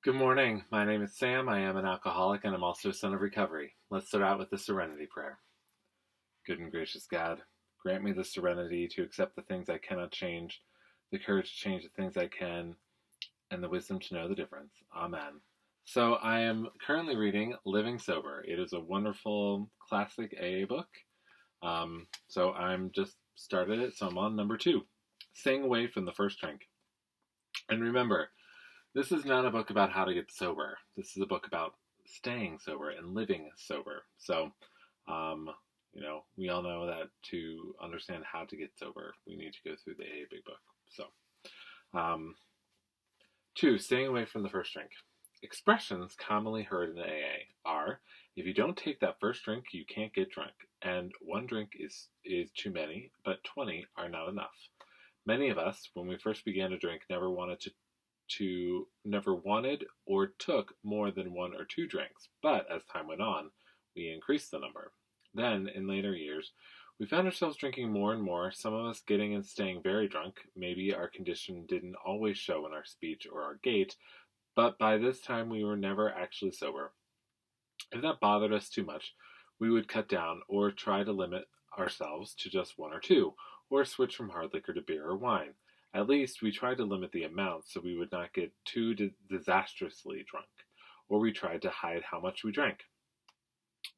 Good morning. My name is Sam. I am an alcoholic and I'm also a son of recovery. Let's start out with the Serenity Prayer. Good and gracious God, grant me the serenity to accept the things I cannot change, the courage to change the things I can, and the wisdom to know the difference. Amen. So I am currently reading Living Sober. It is a wonderful classic AA book. So I'm just started it, so I'm on number 2. Staying away from the first drink. And remember, this is not a book about how to get sober. This is a book about staying sober and living sober. So, we all know that to understand how to get sober, we need to go through the AA Big Book. So, 2, staying away from the first drink. Expressions commonly heard in AA are, if you don't take that first drink, you can't get drunk, and 1 drink is too many, but 20 are not enough. Many of us, when we first began to drink, never wanted or took more than 1 or 2 drinks, but as time went on, we increased the number. Then, in later years, we found ourselves drinking more and more, some of us getting and staying very drunk. Maybe our condition didn't always show in our speech or our gait, but by this time we were never actually sober. If that bothered us too much, we would cut down or try to limit ourselves to just 1 or 2, or switch from hard liquor to beer or wine. At least we tried to limit the amount so we would not get too disastrously drunk, or we tried to hide how much we drank.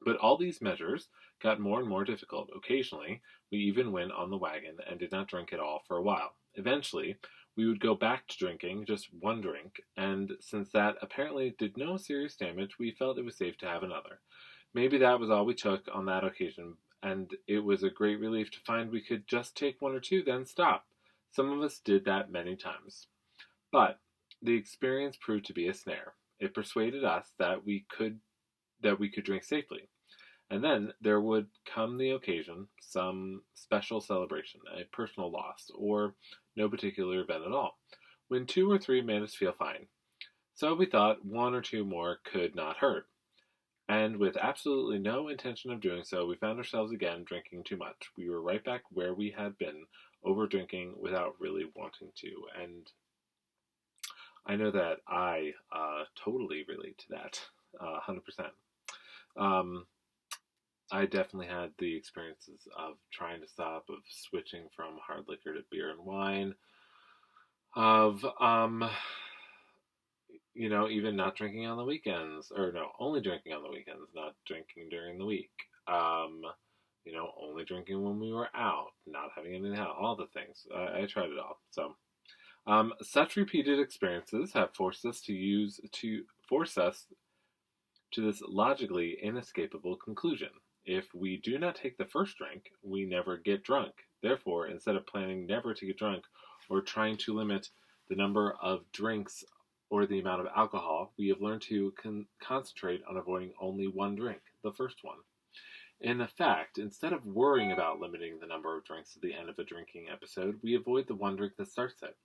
But all these measures got more and more difficult. Occasionally, we even went on the wagon and did not drink at all for a while. Eventually, we would go back to drinking just 1 drink, and since that apparently did no serious damage, we felt it was safe to have another. Maybe that was all we took on that occasion, and it was a great relief to find we could just take 1 or 2, then stop. Some of us did that many times. But the experience proved to be a snare. It persuaded us that we could drink safely. And then there would come the occasion, some special celebration, a personal loss, or no particular event at all, when 2 or 3 made us feel fine. So we thought 1 or 2 more could not hurt. And with absolutely no intention of doing so, we found ourselves again drinking too much. We were right back where we had been, over drinking without really wanting to. And I know that I totally relate to that, 100%. I definitely had the experiences of trying to stop, of switching from hard liquor to beer and wine, of, even not drinking on the weekends, or no, only drinking on the weekends, not drinking during the week. Only drinking when we were out, not having anything out, all the things. I tried it all. So, such repeated experiences have forced us to this logically inescapable conclusion. If we do not take the first drink, we never get drunk. Therefore, instead of planning never to get drunk or trying to limit the number of drinks or the amount of alcohol, we have learned to concentrate on avoiding only 1 drink, the first one. In fact, instead of worrying about limiting the number of drinks at the end of a drinking episode, we avoid the 1 drink that starts it.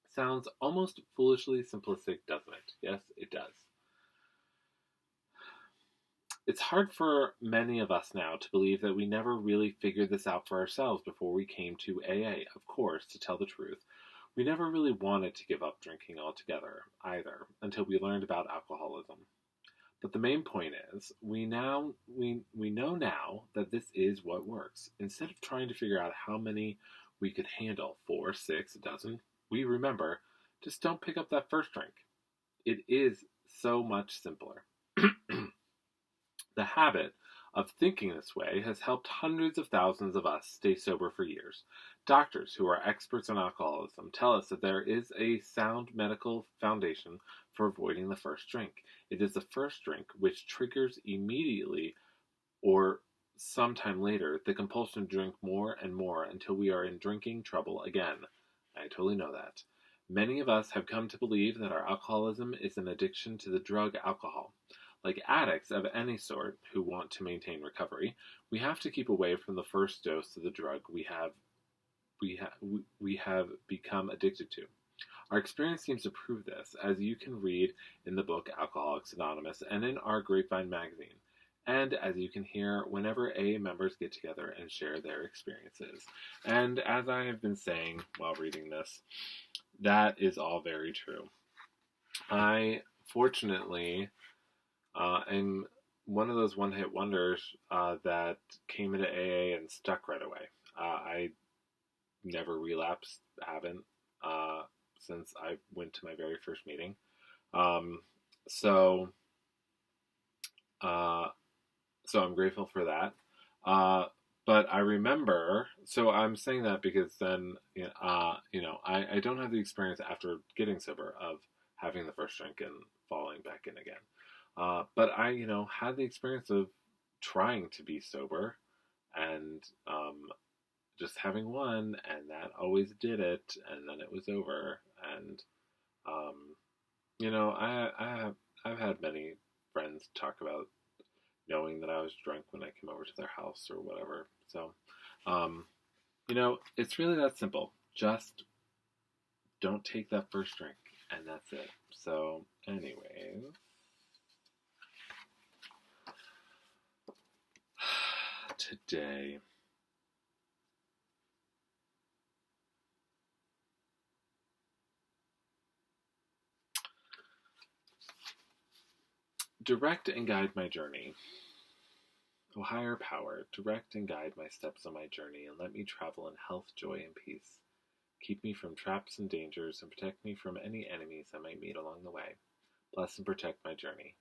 Sounds almost foolishly simplistic, doesn't it? Yes, it does. It's hard for many of us now to believe that we never really figured this out for ourselves before we came to AA. Of course, to tell the truth, we never really wanted to give up drinking altogether, either, until we learned about alcoholism. But the main point is, we know now that this is what works. Instead of trying to figure out how many we could handle, 4, 6, a dozen, we remember, just don't pick up that first drink. It is so much simpler. The habit of thinking this way has helped hundreds of thousands of us stay sober for years. Doctors who are experts on alcoholism tell us that there is a sound medical foundation for avoiding the first drink. It is the first drink which triggers immediately or sometime later the compulsion to drink more and more until we are in drinking trouble again. I totally know that. Many of us have come to believe that our alcoholism is an addiction to the drug alcohol. Like addicts of any sort who want to maintain recovery, we have to keep away from the first dose of the drug we have become addicted to. Our experience seems to prove this, as you can read in the book Alcoholics Anonymous and in our Grapevine magazine, and as you can hear whenever AA members get together and share their experiences. And as I have been saying while reading this, that is all very true. I fortunately am one of those one-hit wonders that came into AA and stuck right away. I never relapsed, haven't uh, since I went to my very first meeting. Um, so, uh, so I'm grateful for that. Uh, but I remember, so I'm saying that because then, I don't have the experience after getting sober of having the first drink and falling back in again. But I, had the experience of trying to be sober and just having one, and that always did it, and then it was over. And um, I've had many friends talk about knowing that I was drunk when I came over to their house or whatever. So, um, it's really that simple. Just don't take that first drink, and that's it. So, anyway, today. Direct and guide my journey. O higher power, direct and guide my steps on my journey, and let me travel in health, joy, and peace. Keep me from traps and dangers, and protect me from any enemies I might meet along the way. Bless and protect my journey.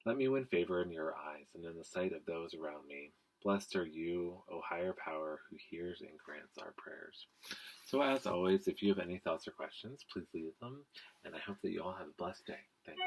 Let me win favor in your eyes and in the sight of those around me. Blessed are you, O higher power, who hears and grants our prayers. So as always, if you have any thoughts or questions, please leave them, and I hope that you all have a blessed day. Thanks.